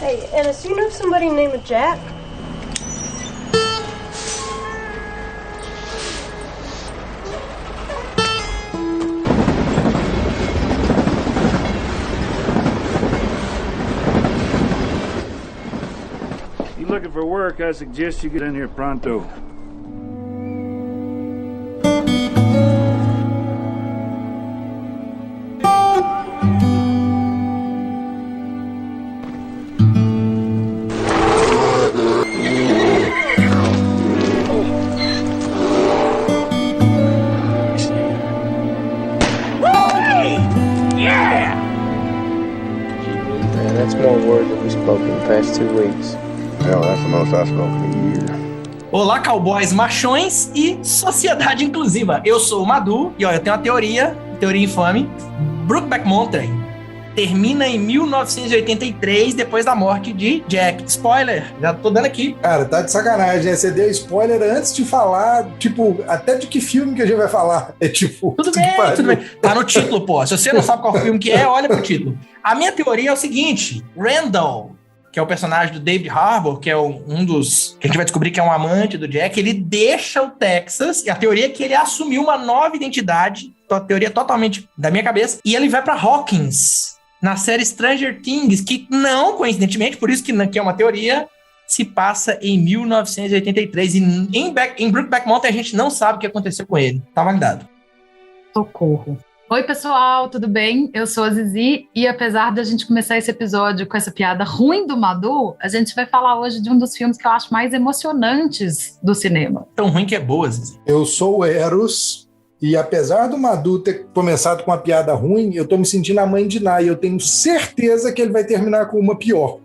Hey, Ennis, you know somebody named Jack? If you're looking for work, I suggest you get in here pronto. That's more word than we spoke in the past 2 weeks. Hell, that's the most I've spoken in a year. Olá, cowboys machões e sociedade inclusiva. Eu sou o Madu e ó, eu tenho uma teoria infame. Brokeback Mountain termina em 1983, depois da morte de Jack. Spoiler, já tô dando aqui. Cara, tá de sacanagem, né? Você deu spoiler antes de falar, tipo, até de que filme que a gente vai falar. É tipo... Tudo bem. Tá no título, pô. Se você não sabe qual filme que é, olha pro título. A minha teoria é o seguinte, Randall, que é o personagem do David Harbour, que é um dos... que a gente vai descobrir que é um amante do Jack, ele deixa o Texas, e a teoria é que ele assumiu uma nova identidade, a teoria totalmente da minha cabeça, e ele vai pra Hawkins, na série Stranger Things, que não, coincidentemente, por isso que é uma teoria, se passa em 1983, e em Brokeback Mountain a gente não sabe o que aconteceu com ele. Tá validado. Socorro. Oi, pessoal, tudo bem? Eu sou a Zizi e apesar de a gente começar esse episódio com essa piada ruim do Madu, a gente vai falar hoje de um dos filmes que eu acho mais emocionantes do cinema. Tão ruim que é boa, Zizi. Eu sou o Eros e apesar do Madu ter começado com uma piada ruim, eu tô me sentindo a mãe de Nai. Eu tenho certeza que ele vai terminar com uma pior.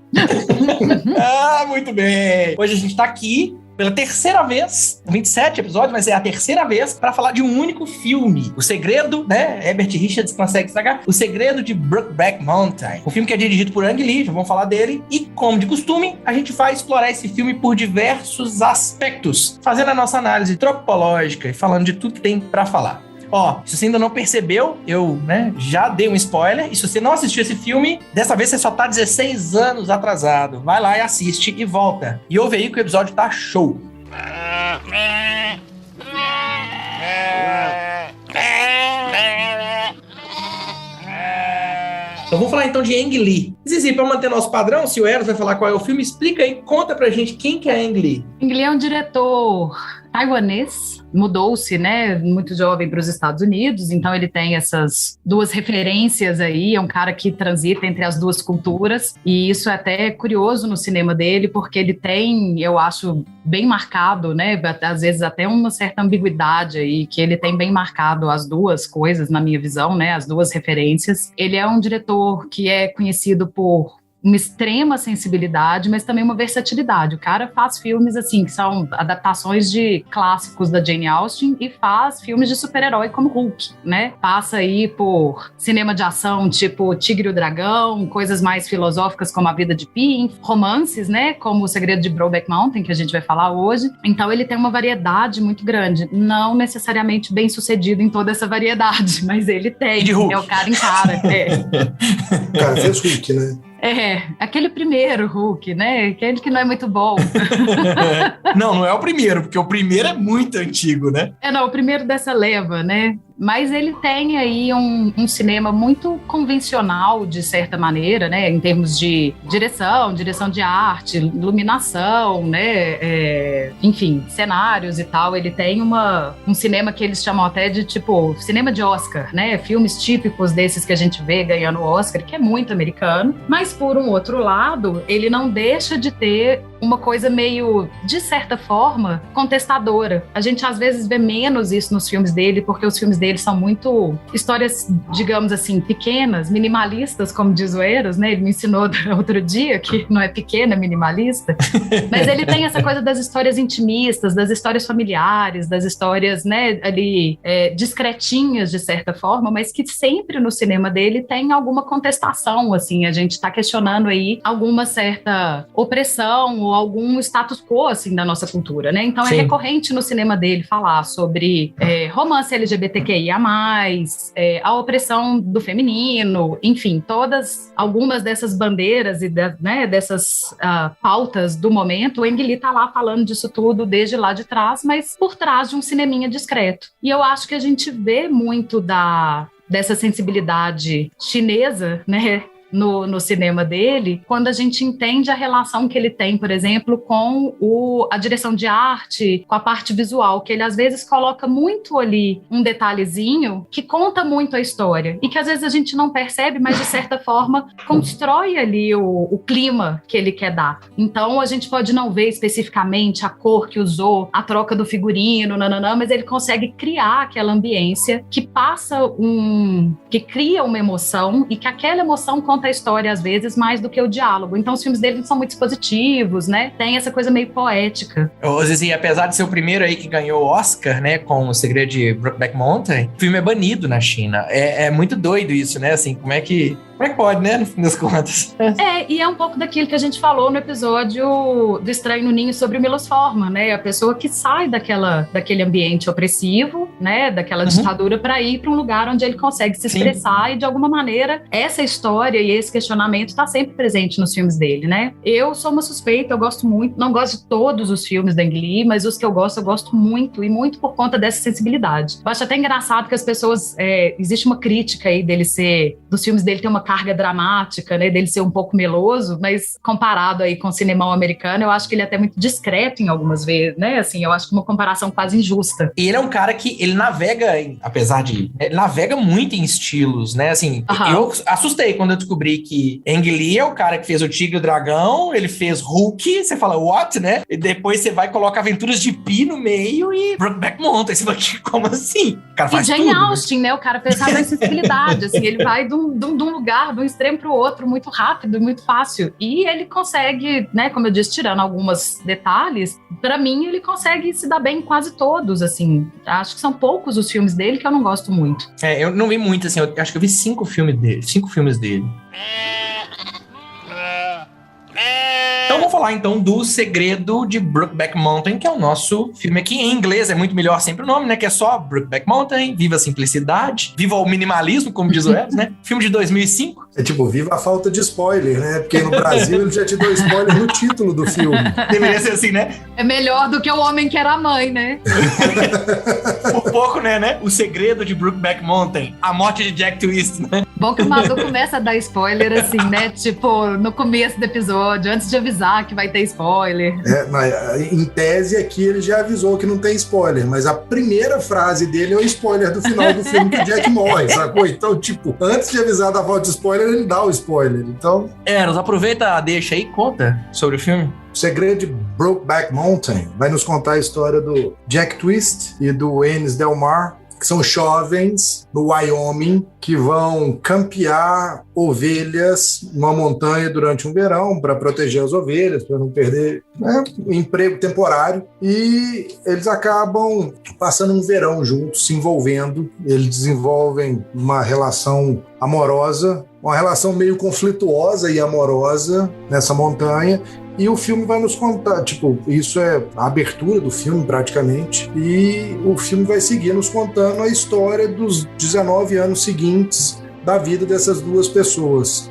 Muito bem! Hoje a gente tá aqui pela terceira vez, 27 episódios, mas é a terceira vez para falar de um único filme. O Segredo, né? Herbert Richards consegue estragar. O Segredo de Brokeback Mountain. O filme que é dirigido por Ang Lee, já vamos falar dele. E, como de costume, a gente vai explorar esse filme por diversos aspectos, fazendo a nossa análise antropológica e falando de tudo que tem para falar. Ó, se você ainda não percebeu, eu, já dei um spoiler. E se você não assistiu esse filme, dessa vez você só tá 16 anos atrasado. Vai lá e assiste e volta. E ouve aí que o episódio tá show. Então vamos falar então de Ang Lee. Zizi, para manter nosso padrão, se o Eros vai falar qual é o filme, explica aí, conta pra gente quem que é Ang Lee. Ang Lee é um diretor taiwanês, mudou-se, muito jovem para os Estados Unidos, então ele tem essas duas referências aí, é um cara que transita entre as duas culturas, e isso é até curioso no cinema dele, porque ele tem, eu acho, bem marcado, às vezes até uma certa ambiguidade aí, que ele tem bem marcado as duas coisas, na minha visão, as duas referências. Ele é um diretor que é conhecido por uma extrema sensibilidade, mas também uma versatilidade. O cara faz filmes, assim, que são adaptações de clássicos da Jane Austen e faz filmes de super-herói como Hulk, Passa aí por cinema de ação, tipo Tigre e o Dragão, coisas mais filosóficas como A Vida de Pi, romances, como O Segredo de Brokeback Mountain, que a gente vai falar hoje. Então ele tem uma variedade muito grande, não necessariamente bem sucedido em toda essa variedade, mas ele tem. É o cara em cara. O cara fez Hulk, aquele primeiro Hulk, aquele que não é muito bom. Não é o primeiro, porque o primeiro é muito antigo, o primeiro dessa leva, Mas ele tem aí um cinema muito convencional, de certa maneira, em termos de direção de arte, iluminação, enfim, cenários e tal. Ele tem um cinema que eles chamam até de, tipo, cinema de Oscar, Filmes típicos desses que a gente vê ganhando Oscar, que é muito americano. Mas, por um outro lado, ele não deixa de ter uma coisa meio, de certa forma, contestadora. A gente, às vezes, vê menos isso nos filmes dele, porque os filmes dele são muito histórias, digamos assim, pequenas, minimalistas, como diz o Eros, Ele me ensinou outro dia que não é pequena, é minimalista. Mas ele tem essa coisa das histórias intimistas, das histórias familiares, das histórias, ali, discretinhas, de certa forma, mas que sempre no cinema dele tem alguma contestação, assim. A gente está questionando aí alguma certa opressão ou ou algum status quo, assim, da nossa cultura, né? Então Sim. é recorrente no cinema dele falar sobre romance LGBTQIA+, a opressão do feminino, enfim, algumas dessas bandeiras e dessas pautas do momento. O Ang Lee tá lá falando disso tudo desde lá de trás, mas por trás de um cineminha discreto. E eu acho que a gente vê muito dessa sensibilidade chinesa, né, no cinema dele, quando a gente entende a relação que ele tem, por exemplo, com a direção de arte, com a parte visual, que ele às vezes coloca muito ali um detalhezinho que conta muito a história e que às vezes a gente não percebe, mas de certa forma constrói ali o clima que ele quer dar. Então a gente pode não ver especificamente a cor que usou, a troca do figurino, mas ele consegue criar aquela ambiência que que cria uma emoção e que aquela emoção conta a história, às vezes, mais do que o diálogo. Então, os filmes dele são muito expositivos, né? Tem essa coisa meio poética. Ô, Zizi, apesar de ser o primeiro aí que ganhou o Oscar, né, com O Segredo de Brokeback Mountain, o filme é banido na China. É muito doido isso, né? Assim, como é que pode, né, no fim das contas? E é um pouco daquilo que a gente falou no episódio do Estranho no Ninho sobre o Milos Forman, né? A pessoa que sai daquele ambiente opressivo, né, daquela ditadura, para ir para um lugar onde ele consegue se expressar. E, de alguma maneira, essa história e esse questionamento está sempre presente nos filmes dele, né? Eu sou uma suspeita, eu gosto muito, não gosto de todos os filmes da Ang Lee, mas os que eu gosto muito, e muito por conta dessa sensibilidade. Eu acho até engraçado que as pessoas, existe uma crítica aí dos filmes dele ter uma carga dramática, né, dele ser um pouco meloso, mas comparado aí com o cinemão americano, eu acho que ele é até muito discreto em algumas vezes, né, assim, eu acho que uma comparação quase injusta. E ele é um cara que, ele navega, ele navega muito em estilos, né, assim, eu assustei quando eu descobri que Ang Lee é o cara que fez o Tigre e o Dragão, ele fez Hulk, você fala, what, né, e depois você vai e coloca Aventuras de Pi no meio e Brokeback Mountain, você fala, como assim? O cara faz Jane tudo, Austen, né, o cara pensava em sensibilidade, assim, ele vai de um lugar, de um extremo para o outro, muito rápido, muito fácil. E ele consegue, né, como eu disse, tirando alguns detalhes, para mim ele consegue se dar bem em quase todos, assim. Acho que são poucos os filmes dele que eu não gosto muito. Eu não vi muito, assim, eu acho que eu vi 5 filmes dele. Então vamos falar então do Segredo de Brokeback Mountain, que é o nosso filme aqui. Em inglês é muito melhor sempre o nome, né? Que é só Brokeback Mountain, viva a simplicidade, viva o minimalismo, como diz o Eros, né? Filme de 2005. É tipo, viva a falta de spoiler, né? Porque no Brasil ele já te deu spoiler no título do filme. Deveria ser assim, né? É melhor do que O Homem que Era a Mãe, né? Por pouco, né? O Segredo de Brokeback Mountain, a morte de Jack Twist, né? Bom que o Madu começa a dar spoiler assim, né? Tipo, no começo do episódio, antes de avisar que vai ter spoiler. Mas, em tese aqui ele já avisou que não tem spoiler, mas a primeira frase dele é o spoiler do final do filme que o Jack morre, sacou? Então, tipo, antes de avisar da volta de spoiler, ele dá o spoiler. Então, Eros, aproveita, deixa aí e conta sobre o filme. O Segredo de Brokeback Mountain vai nos contar a história do Jack Twist e do Enes Del Mar, que são jovens no Wyoming que vão campear ovelhas numa montanha durante um verão para proteger as ovelhas, para não perder, né, um emprego temporário. E eles acabam passando um verão juntos, se envolvendo. Eles desenvolvem uma relação amorosa, uma relação meio conflituosa e amorosa nessa montanha. E o filme vai nos contar, tipo, isso é a abertura do filme praticamente, e o filme vai seguir nos contando a história dos 19 anos seguintes da vida dessas duas pessoas,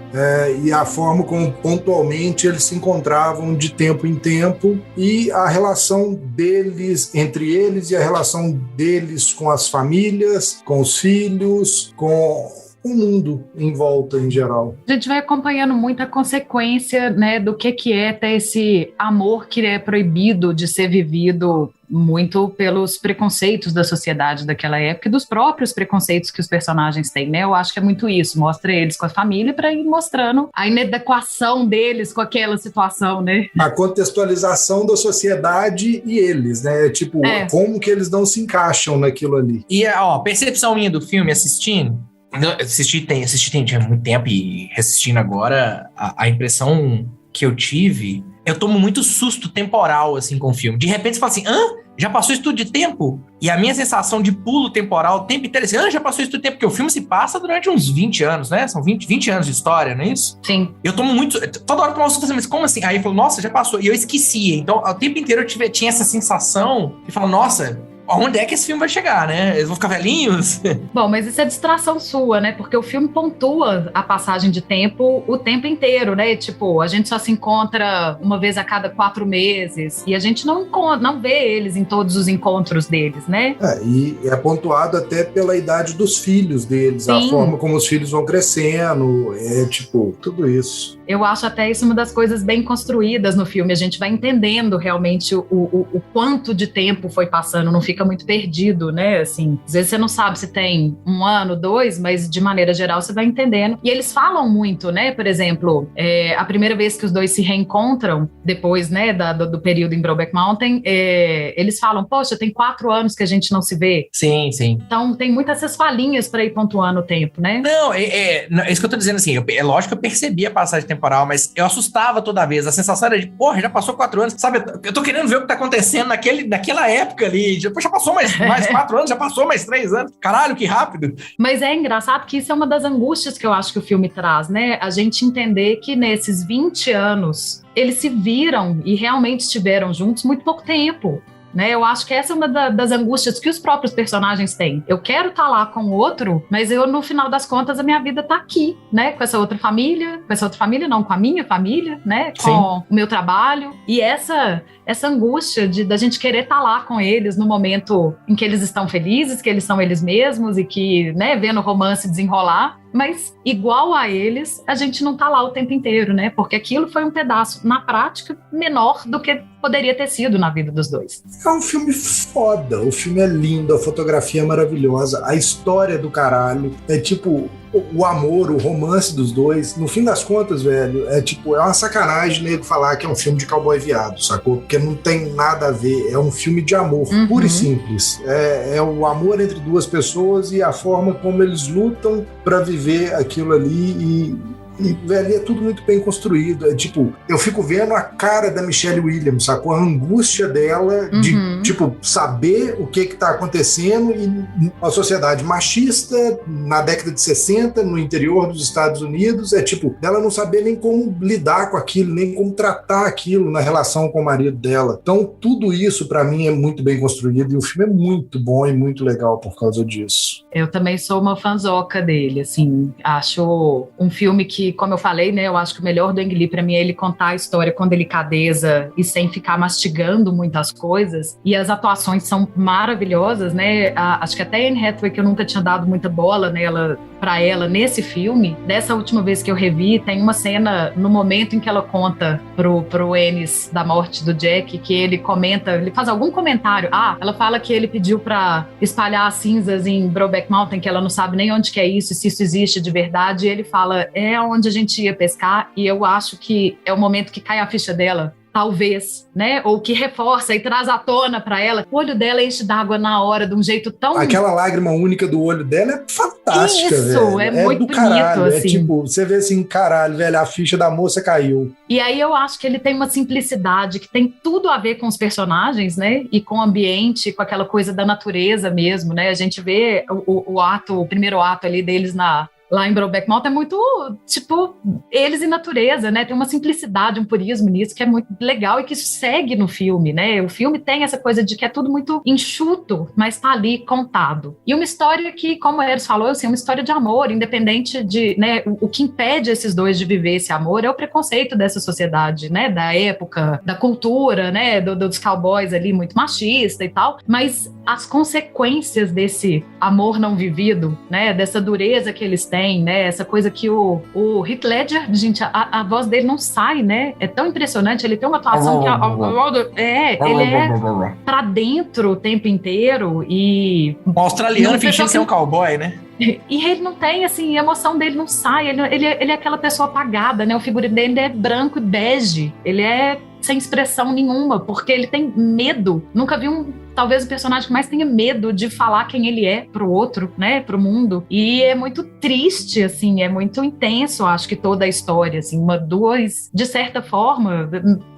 e a forma como pontualmente eles se encontravam de tempo em tempo, e a relação deles, entre eles, e a relação deles com as famílias, com os filhos, com o mundo em volta, em geral. A gente vai acompanhando muito a consequência, né, do que é ter esse amor que é proibido de ser vivido muito pelos preconceitos da sociedade daquela época e dos próprios preconceitos que os personagens têm, né? Eu acho que é muito isso, mostra eles com a família para ir mostrando a inadequação deles com aquela situação, né? A contextualização da sociedade e eles, né? Tipo, como que eles não se encaixam naquilo ali. E, percepção minha do filme assistindo, assisti tinha muito tempo e reassistindo agora, a impressão que eu tive, eu tomo muito susto temporal, assim, com o filme. De repente você fala assim, já passou isso tudo de tempo? E a minha sensação de pulo temporal o tempo inteiro, assim, já passou isso tudo de tempo, porque o filme se passa durante uns 20 anos, né? São 20 anos de história, não é isso? Sim. Eu tomo muito... Toda hora eu tomo assunto assim, mas como assim? Aí ele falou, nossa, já passou. E eu esquecia. Então, o tempo inteiro eu tinha essa sensação de falar, nossa... Onde é que esse filme vai chegar, né? Eles vão ficar velhinhos? Bom, mas isso é distração sua, né? Porque o filme pontua a passagem de tempo o tempo inteiro, né? Tipo, a gente só se encontra uma vez a cada 4 meses e a gente não vê eles em todos os encontros deles, né? E é pontuado até pela idade dos filhos deles, Sim. A forma como os filhos vão crescendo, tudo isso. Eu acho até isso uma das coisas bem construídas no filme. A gente vai entendendo realmente o quanto de tempo foi passando, não fica muito perdido, né? Assim, às vezes você não sabe se tem 1 ano, 2, mas de maneira geral você vai entendendo. E eles falam muito, né? Por exemplo, a primeira vez que os dois se reencontram, depois, né, do período em Brokeback Mountain, eles falam, poxa, tem 4 anos que a gente não se vê. Sim, sim. Então tem muitas essas falinhas para ir pontuando o tempo, né? Não, é isso que eu tô dizendo, assim, é lógico que eu percebi a passagem temporal, mas eu assustava toda vez. A sensação era de, porra, já passou 4 anos, sabe? Eu tô querendo ver o que tá acontecendo naquela época ali. Depois já passou mais 4 anos, já passou mais 3 anos. Caralho, que rápido. Mas é engraçado que isso é uma das angústias que eu acho que o filme traz, né? A gente entender que nesses 20 anos eles se viram e realmente estiveram juntos muito pouco tempo. Né? Eu acho que essa é uma das angústias que os próprios personagens têm. Eu quero estar lá com o outro, mas no final das contas, a minha vida tá aqui, né? Com essa outra família, não, com a minha família, né? Com o meu trabalho. E essa angústia da gente querer estar lá com eles no momento em que eles estão felizes, que eles são eles mesmos e que, né, vendo o romance desenrolar. Mas, igual a eles, a gente não tá lá o tempo inteiro, né? Porque aquilo foi um pedaço, na prática, menor do que poderia ter sido na vida dos dois. É um filme foda, o filme é lindo, a fotografia é maravilhosa, a história é do caralho, é tipo... O amor, o romance dos dois, no fim das contas, velho, é uma sacanagem nego falar que é um filme de cowboy viado, sacou? Porque não tem nada a ver, é um filme de amor, puro e simples. É o amor entre duas pessoas e a forma como eles lutam pra viver aquilo ali e, velho, é tudo muito bem construído. É tipo, eu fico vendo a cara da Michelle Williams, sacou? A angústia dela de, tipo, saber o que tá acontecendo e uma sociedade machista na década de 60, no interior dos Estados Unidos, é tipo, dela não saber nem como lidar com aquilo, nem como tratar aquilo na relação com o marido dela. Então, tudo isso, pra mim, é muito bem construído e o filme é muito bom e muito legal por causa disso. Eu também sou uma fanzoca dele, assim, acho um filme que, como eu falei, né, eu acho que o melhor do Ang Lee pra mim é ele contar a história com delicadeza e sem ficar mastigando muitas coisas, e as atuações são maravilhosas, né, acho que até Anne Hathaway, que eu nunca tinha dado muita bola pra ela nesse filme, dessa última vez que eu revi, tem uma cena no momento em que ela conta pro Ennis da morte do Jack, que ele faz algum comentário, ela fala que ele pediu pra espalhar as cinzas em Brokeback Mountain, que ela não sabe nem onde que é isso, se isso existe de verdade, e ele fala, é onde a gente ia pescar, e eu acho que é o momento que cai a ficha dela, talvez, né? Ou que reforça e traz à tona pra ela. O olho dela enche d'água na hora, de um jeito tão... Aquela lágrima única do olho dela é fantástica, isso, velho. É muito do bonito, caralho. assim. É tipo, você vê assim, caralho, velho, a ficha da moça caiu. E aí eu acho que ele tem uma simplicidade que tem tudo a ver com os personagens, né? E com o ambiente, com aquela coisa da natureza mesmo, né? A gente vê o primeiro ato ali deles lá em Brokeback Mountain é muito, tipo, eles e natureza, né? Tem uma simplicidade, um purismo nisso que é muito legal e que isso segue no filme, né? O filme tem essa coisa de que é tudo muito enxuto, mas tá ali contado. E uma história que, como o Eros falou, assim, é uma história de amor, independente de, né? O que impede esses dois de viver esse amor é o preconceito dessa sociedade, né? Da época, da cultura, né? Dos cowboys ali, muito machista e tal. Mas as consequências desse amor não vivido, né? Dessa dureza que eles têm, né? Essa coisa que o Heath Ledger, gente, a voz dele não sai, né? É tão impressionante, ele tem uma atuação que ele é pra dentro o tempo inteiro e... Um australiano fingindo ser um cowboy, né? E ele não tem, assim, a emoção dele não sai, ele é aquela pessoa apagada, né? O figurino dele é branco e bege, ele é sem expressão nenhuma, porque ele tem medo. Nunca vi um talvez o personagem que mais tenha medo de falar quem ele é pro outro, né, pro mundo. E é muito triste, assim, é muito intenso, acho que toda a história, assim, de certa forma,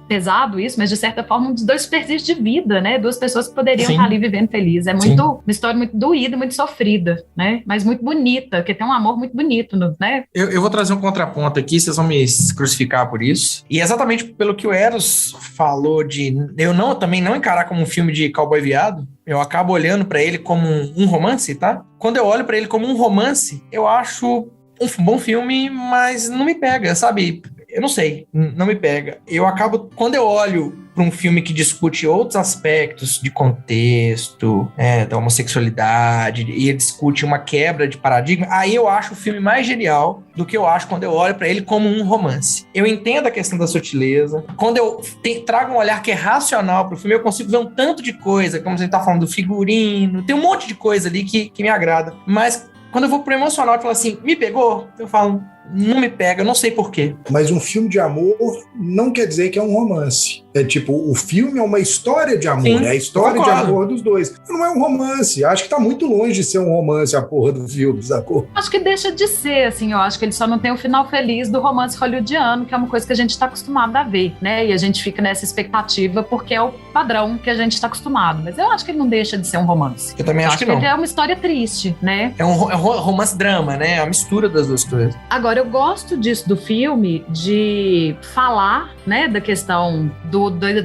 pesado isso, mas de certa forma, dos dois desperdícios de vida, né? Duas pessoas que poderiam estar ali vivendo felizes. É muito uma história muito doída, muito sofrida, né? Mas muito bonita, porque tem um amor muito bonito, né? Eu vou trazer um contraponto aqui, vocês vão me crucificar por isso. E exatamente pelo que o Eros falou de eu também não encarar como um filme de cowboy viado, eu acabo olhando pra ele como um romance, tá? Quando eu olho pra ele como um romance, eu acho um bom filme, mas não me pega, sabe? Eu não sei, não me pega. Eu acabo, quando eu olho para um filme que discute outros aspectos de contexto, da homossexualidade, e ele discute uma quebra de paradigma, aí eu acho o filme mais genial do que eu acho quando eu olho para ele como um romance. Eu entendo a questão da sutileza. Quando eu trago um olhar que é racional para o filme, eu consigo ver um tanto de coisa, como a gente tá falando do figurino, tem um monte de coisa ali que me agrada. Mas quando eu vou pro emocional e falo assim, me pegou? Eu falo, não me pega, eu não sei porquê. Mas um filme de amor não quer dizer que é um romance. É tipo, o filme é uma história de amor, Sim, é a história de amor dos dois. Não é um romance, acho que tá muito longe de ser um romance a porra do filme, sacou? Acho que deixa de ser, assim, eu acho que ele só não tem o final feliz do romance hollywoodiano, que é uma coisa que a gente tá acostumado a ver, né? E a gente fica nessa expectativa porque é o padrão que a gente tá acostumado. Mas eu acho que ele não deixa de ser um romance. Eu também acho que não. Ele é uma história triste, né? É um romance-drama, né? A mistura das duas coisas. Agora, eu gosto disso do filme, de falar, né, da questão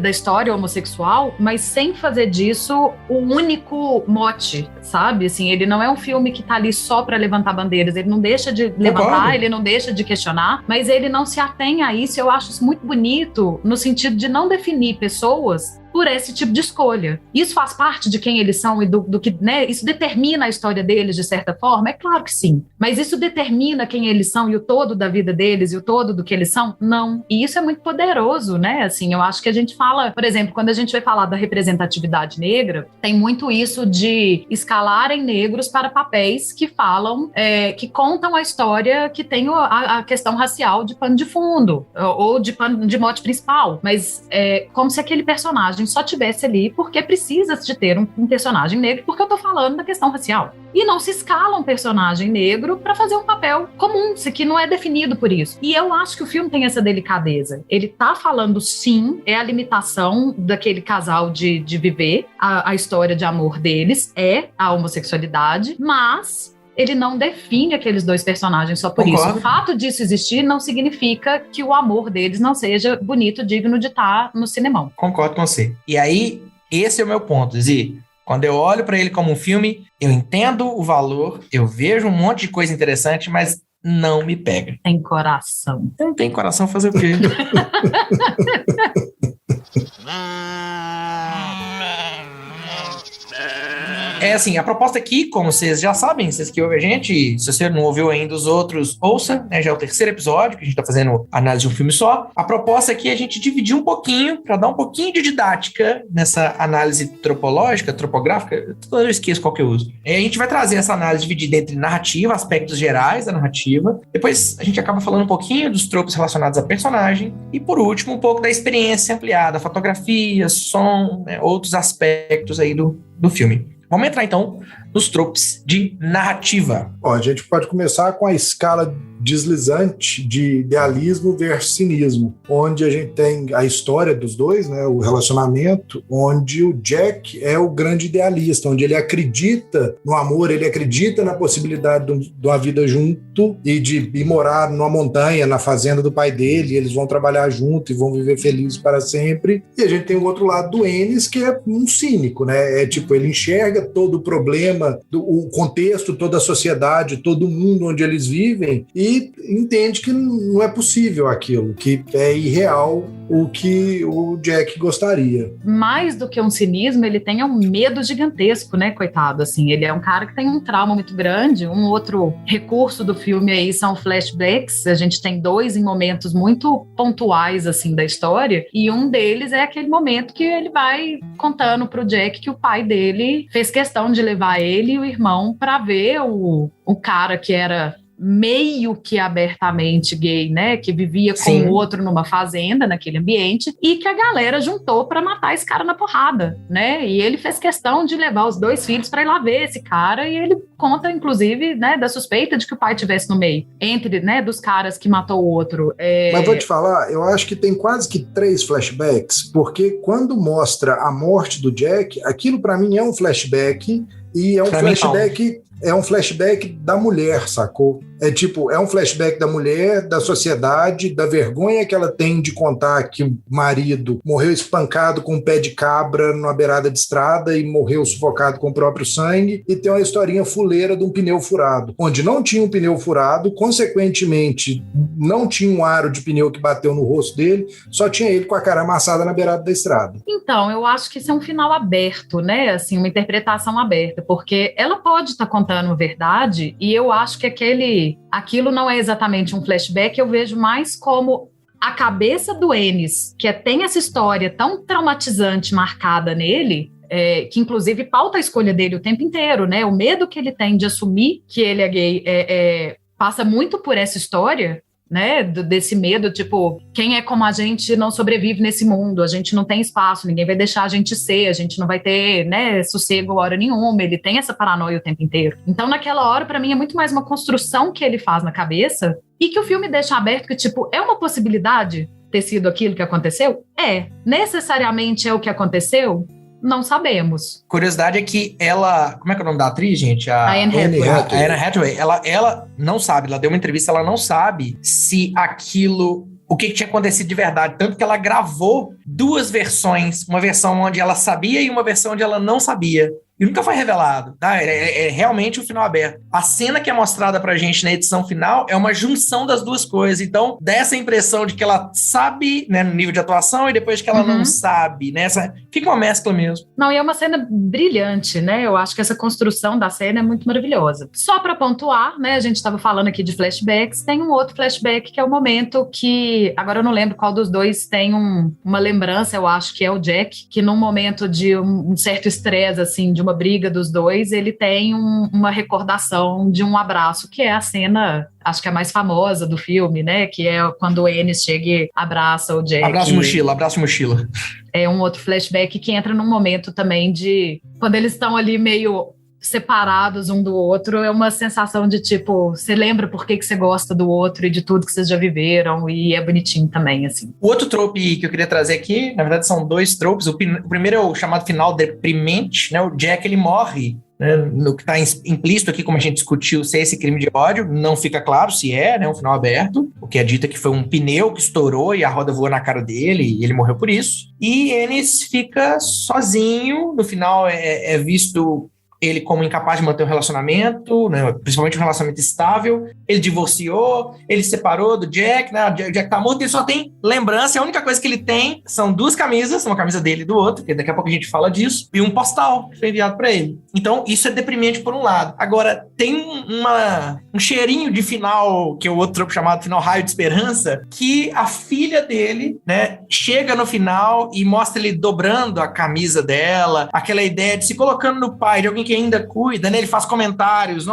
da história homossexual, mas sem fazer disso o único mote, sabe? Assim, ele não é um filme que tá ali só pra levantar bandeiras, ele não deixa de levantar, ele não deixa de questionar, mas ele não se atém a isso. Eu acho isso muito bonito, no sentido de não definir pessoas por esse tipo de escolha. Isso faz parte de quem eles são e do que, né? Isso determina a história deles, de certa forma? É claro que sim. Mas isso determina quem eles são e o todo da vida deles e o todo do que eles são? Não. E isso é muito poderoso, né? Assim, eu acho que a gente fala, por exemplo, quando a gente vai falar da representatividade negra, tem muito isso de escalarem negros para papéis que falam, que contam a história, que tem a questão racial de pano de fundo, ou de mote principal. Mas como se aquele personagem só tivesse ali porque precisa de ter um personagem negro, porque eu tô falando da questão racial. E não se escala um personagem negro para fazer um papel comum, que não é definido por isso. E eu acho que o filme tem essa delicadeza. Ele tá falando, sim, é a limitação daquele casal de viver, a história de amor deles é a homossexualidade, mas ele não define aqueles dois personagens só por isso. O fato disso existir não significa que o amor deles não seja bonito, digno de estar no cinemão. Concordo com você. E aí, esse é o meu ponto, Zi. Quando eu olho pra ele como um filme, eu entendo o valor, eu vejo um monte de coisa interessante, mas não me pega. Tem coração. Não tem coração, fazer o quê? É assim, a proposta aqui, como vocês já sabem, vocês que ouvem a gente, se você não ouviu ainda os outros, ouça, né? Já é o terceiro episódio, que a gente tá fazendo análise de um filme só. A proposta aqui é a gente dividir um pouquinho, para dar um pouquinho de didática nessa análise tropográfica, toda vez esqueço qual que eu uso. A gente vai trazer essa análise dividida entre narrativa, aspectos gerais da narrativa, depois a gente acaba falando um pouquinho dos tropos relacionados a personagem, e por último, um pouco da experiência ampliada, fotografia, som, né? Outros aspectos aí do filme. Vamos entrar, então, nos tropes de narrativa. Ó, a gente pode começar com a escala deslizante de idealismo versus cinismo, onde a gente tem a história dos dois, né, o relacionamento, onde o Jack é o grande idealista, onde ele acredita no amor, ele acredita na possibilidade de uma vida junto e de ir morar numa montanha, na fazenda do pai dele, e eles vão trabalhar junto e vão viver felizes para sempre. E a gente tem o outro lado do Ennis, que é um cínico, né? É tipo, ele enxerga todo o problema, o contexto, toda a sociedade, todo o mundo onde eles vivem e entende que não é possível aquilo, que é irreal o que o Jack gostaria. Mais do que um cinismo, ele tem um medo gigantesco, né, coitado, assim, ele é um cara que tem um trauma muito grande. Um outro recurso do filme aí são flashbacks, a gente tem dois em momentos muito pontuais, assim, da história, e um deles é aquele momento que ele vai contando pro Jack que o pai dele fez questão de levar ele e o irmão pra ver o cara que era meio que abertamente gay, né? Que vivia com o outro numa fazenda, naquele ambiente, e que a galera juntou para matar esse cara na porrada, né? E ele fez questão de levar os 2 filhos para ir lá ver esse cara, e ele conta, inclusive, né, da suspeita de que o pai estivesse no meio, entre, né, dos caras que matou o outro. Mas vou te falar, eu acho que tem quase que 3 flashbacks, porque quando mostra a morte do Jack, aquilo para mim é um flashback, e é um flashback... É um flashback da mulher, sacou? É um flashback da mulher, da sociedade, da vergonha que ela tem de contar que o marido morreu espancado com um pé de cabra numa beirada de estrada e morreu sufocado com o próprio sangue, e tem uma historinha fuleira de um pneu furado, onde não tinha um pneu furado, consequentemente não tinha um aro de pneu que bateu no rosto dele, só tinha ele com a cara amassada na beirada da estrada. Então, eu acho que isso é um final aberto, né? Assim, uma interpretação aberta, porque ela pode estar contando verdade, e eu acho que aquilo não é exatamente um flashback, eu vejo mais como a cabeça do Ennis, que tem essa história tão traumatizante marcada nele, que inclusive pauta a escolha dele o tempo inteiro, né? O medo que ele tem de assumir que ele é gay passa muito por essa história, né, desse medo, tipo, quem é como a gente não sobrevive nesse mundo, a gente não tem espaço, ninguém vai deixar a gente ser, a gente não vai ter, né, sossego hora nenhuma, ele tem essa paranoia o tempo inteiro. Então, naquela hora, pra mim, é muito mais uma construção que ele faz na cabeça e que o filme deixa aberto que, tipo, é uma possibilidade ter sido aquilo que aconteceu? Necessariamente é o que aconteceu? Não sabemos. Curiosidade é que ela... Como é que é o nome da atriz, gente? A Anne Hathaway. A Anne Hathaway. Ela não sabe, ela deu uma entrevista, ela não sabe se aquilo... O que tinha acontecido de verdade. Tanto que ela gravou 2 versões. Uma versão onde ela sabia e uma versão onde ela não sabia. E nunca foi revelado, tá? É realmente o final aberto. A cena que é mostrada pra gente na edição final é uma junção das 2 coisas. Então, dá essa impressão de que ela sabe, né, no nível de atuação, e depois de que ela não sabe, né? Fica uma mescla mesmo. Não, e é uma cena brilhante, né? Eu acho que essa construção da cena é muito maravilhosa. Só pra pontuar, né? A gente estava falando aqui de flashbacks, tem um outro flashback que é o momento que... Agora eu não lembro qual dos 2 tem uma lembrança, eu acho que é o Jack, que num momento de um certo estresse, assim, de uma briga dos 2, ele tem uma recordação de um abraço, que é a cena, acho que a mais famosa do filme, né? Que é quando o Ennis chega e abraça o Jack. Abraço mochila. É um outro flashback que entra num momento também de... Quando eles estão ali meio separados um do outro, é uma sensação de tipo, você lembra por que você gosta do outro e de tudo que vocês já viveram, e é bonitinho também, assim. O outro trope que eu queria trazer aqui, na verdade são 2 tropes. O primeiro é o chamado final deprimente, né? O Jack, ele morre, né? No que está implícito aqui, como a gente discutiu, se é esse crime de ódio, não fica claro se é, né? Um final aberto, o que é dito que foi um pneu que estourou e a roda voou na cara dele e ele morreu por isso. E Ennis fica sozinho, no final é visto... ele como incapaz de manter um relacionamento, né, principalmente um relacionamento estável. Ele divorciou, ele se separou do Jack, né, o Jack tá morto, ele só tem lembrança, a única coisa que ele tem são 2 camisas, uma camisa dele e do outro, que daqui a pouco a gente fala disso, e um postal que foi enviado para ele. Então, isso é deprimente por um lado. Agora, tem um cheirinho de final, que é o outro tropo chamado final raio de esperança, que a filha dele, né, chega no final e mostra ele dobrando a camisa dela, aquela ideia de se colocando no pai de alguém que ainda cuida, né? Ele faz comentários,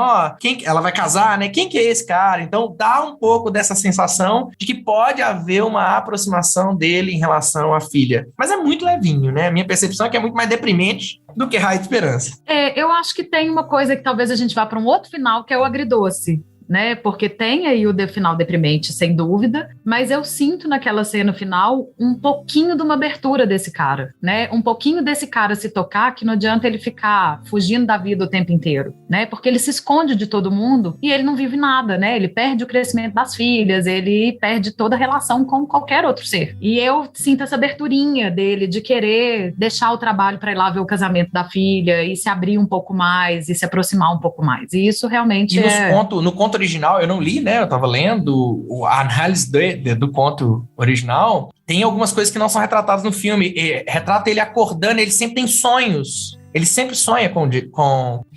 ela vai casar, né? Quem que é esse cara? Então dá um pouco dessa sensação de que pode haver uma aproximação dele em relação à filha. Mas é muito levinho, né? A minha percepção é que é muito mais deprimente do que raio de esperança. Eu acho que tem uma coisa que talvez a gente vá para um outro final, que é o agridoce. Né? Porque tem aí o final deprimente, sem dúvida, mas eu sinto naquela cena final um pouquinho de uma abertura desse cara, né? Um pouquinho desse cara se tocar, que não adianta ele ficar fugindo da vida o tempo inteiro, né? Porque ele se esconde de todo mundo e ele não vive nada, né? Ele perde o crescimento das filhas, ele perde toda a relação com qualquer outro ser. E eu sinto essa aberturinha dele de querer deixar o trabalho para ir lá ver o casamento da filha e se abrir um pouco mais e se aproximar um pouco mais. E isso realmente no conto original, eu não li, né? Eu tava lendo a análise do conto original. Tem algumas coisas que não são retratadas no filme. Retrata ele acordando, ele sempre tem sonhos. Ele sempre sonha com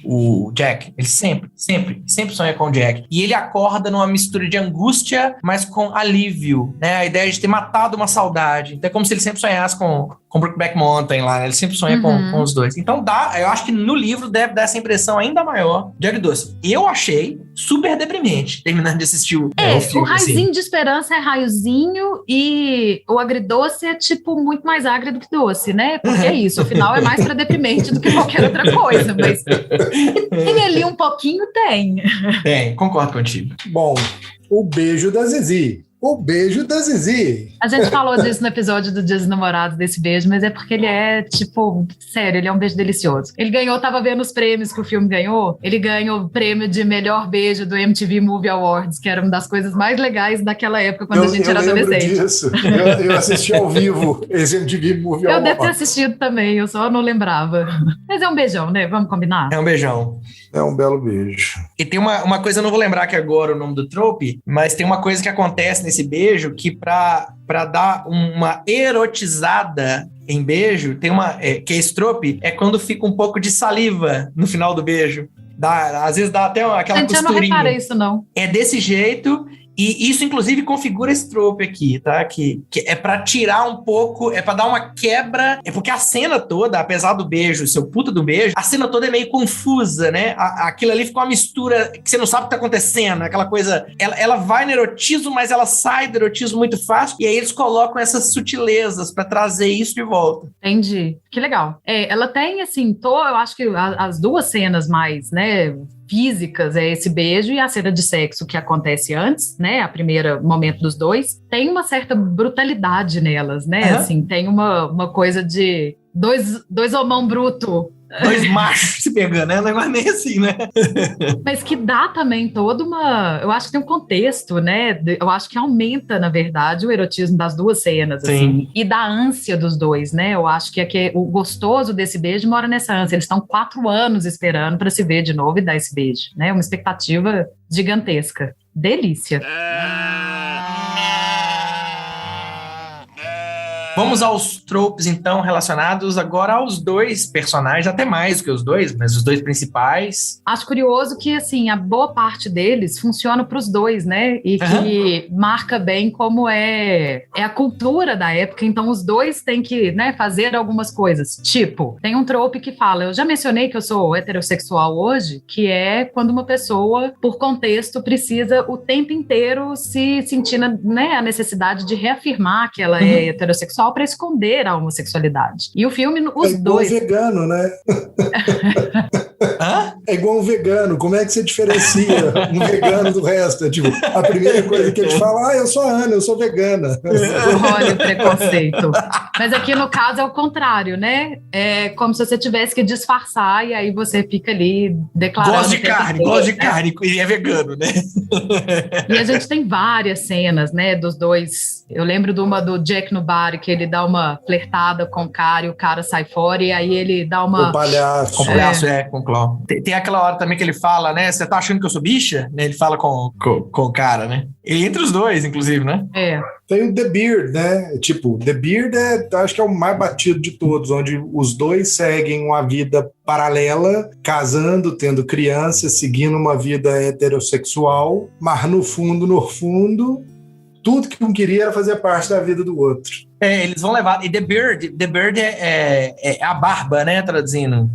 o Jack. Ele sempre sonha com o Jack. E ele acorda numa mistura de angústia, mas com alívio, né? A ideia de ter matado uma saudade. Então é como se ele sempre sonhasse com Brokeback Mountain lá, né? Ele sempre sonha com os 2. Então eu acho que no livro deve dar essa impressão ainda maior de agridoce. Eu achei super deprimente, terminando de assistir o filme. O raiozinho assim. de esperança é raiozinho e o agridoce é, tipo, muito mais agrido que doce, né? Porque é isso, o final é mais pra deprimente do que qualquer outra coisa, mas tem ali um pouquinho, tem. Tem, concordo contigo. Bom, o beijo da Zizi. O beijo da Zizi. A gente falou disso no episódio do Dia dos Namorados, desse beijo, mas é porque ele é, tipo, sério, ele é um beijo delicioso. Ele ganhou, tava vendo os prêmios que o filme ganhou, ele ganhou o prêmio de melhor beijo do MTV Movie Awards, que era uma das coisas mais legais daquela época, quando a gente era adolescente. Disso. Eu assisti ao vivo esse MTV Movie Awards. Eu devo ter assistido também, eu só não lembrava. Mas é um beijão, né? Vamos combinar? É um beijão. É um belo beijo. E tem uma coisa, eu não vou lembrar aqui agora o nome do trope, mas tem uma coisa que acontece nesse beijo que pra dar uma erotizada em beijo, tem que esse trope é quando fica um pouco de saliva no final do beijo. Às vezes dá até aquela gente, costurinha. Eu não reparei isso, não. É desse jeito. E isso, inclusive, configura esse trope aqui, tá? Que é pra tirar um pouco, é pra dar uma quebra. É porque a cena toda, apesar do beijo, seu puta do beijo, a cena toda é meio confusa, né? Aquilo ali ficou uma mistura que você não sabe o que tá acontecendo. Aquela coisa, ela vai no erotismo, mas ela sai do erotismo muito fácil. E aí eles colocam essas sutilezas pra trazer isso de volta. Entendi. Que legal. Ela tem, assim, eu acho que as duas cenas mais, né, físicas é esse beijo e a cena de sexo que acontece antes, né, a primeira momento dos dois, tem uma certa brutalidade nelas, né, assim, tem uma coisa de dois homão bruto. Dois machos se pegando, né? Um negócio meio assim, né? Mas que dá também toda eu acho que tem um contexto, né? Eu acho que aumenta, na verdade, o erotismo das duas cenas, assim. E da ânsia dos dois, né? Eu acho que o gostoso desse beijo mora nessa ânsia. Eles estão 4 anos esperando para se ver de novo e dar esse beijo, né? Uma expectativa gigantesca. Delícia. Vamos aos tropes, então, relacionados agora aos dois personagens, até mais do que os dois, mas os dois principais. Acho curioso que, assim, a boa parte deles funciona para os dois, né? E que marca bem como é a cultura da época, então os dois têm que, né, fazer algumas coisas. Tipo, tem um trope que fala, eu já mencionei que eu sou heterossexual hoje, que é quando uma pessoa, por contexto, precisa o tempo inteiro se sentir, né, a necessidade de reafirmar que ela é heterossexual para esconder a homossexualidade. E o filme, os dois... É igual vegano, né? É igual um vegano. Como é que você diferencia um vegano do resto? Tipo, a primeira coisa que ele fala, eu sou a Ana, eu sou vegana. Olha o preconceito. Mas aqui no caso é o contrário, né? É como se você tivesse que disfarçar e aí você fica ali declarando... Gosto de carne e é vegano, né? E a gente tem várias cenas, né, dos dois. Eu lembro de uma do Jack no bar, que ele dá uma flertada com o cara e o cara sai fora e aí ele dá uma... O palhaço. Com o palhaço, com o Cló. Tem aquela hora também que ele fala, né, você tá achando que eu sou bicha? Né, ele fala com o cara, né? E entre os dois, inclusive, né? Tem o The Beard, né? Tipo, The Beard acho que é o mais batido de todos, onde os dois seguem uma vida paralela, casando, tendo crianças, seguindo uma vida heterossexual, mas no fundo, tudo que um queria era fazer parte da vida do outro. Eles vão levar... E The Beard é a barba, né, traduzindo.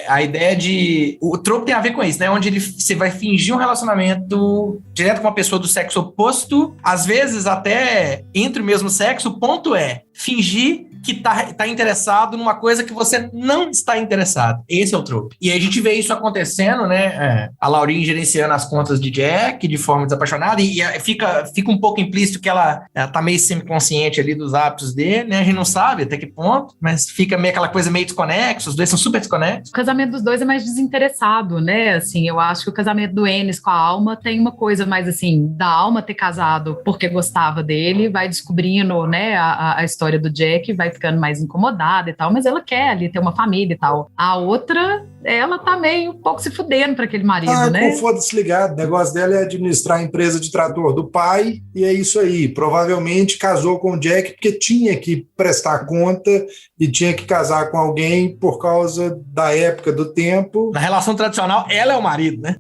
A ideia de... O trope tem a ver com isso, né? Onde você vai fingir um relacionamento direto com uma pessoa do sexo oposto, às vezes até entre o mesmo sexo. O ponto é fingir que tá interessado numa coisa que você não está interessado. Esse é o trope. E aí a gente vê isso acontecendo, né? A Laurinha gerenciando as contas de Jack de forma desapaixonada e fica um pouco implícito que ela tá meio semiconsciente ali dos hábitos dele, né? A gente não sabe até que ponto, mas fica meio aquela coisa meio desconexa, os dois são super desconexos. O casamento dos dois é mais desinteressado, né? Assim, eu acho que o casamento do Ennis com a Alma tem uma coisa mais assim, da Alma ter casado porque gostava dele, vai descobrindo, né, a história do Jack, vai ficando mais incomodada e tal, mas ela quer ali ter uma família e tal. A outra, ela tá meio um pouco se fudendo pra aquele marido, né? Com foda-se ligado. O negócio dela é administrar a empresa de trator do pai e é isso aí. Provavelmente casou com o Jack porque tinha que prestar conta e tinha que casar com alguém por causa da época do tempo. Na relação tradicional, ela é o marido, né?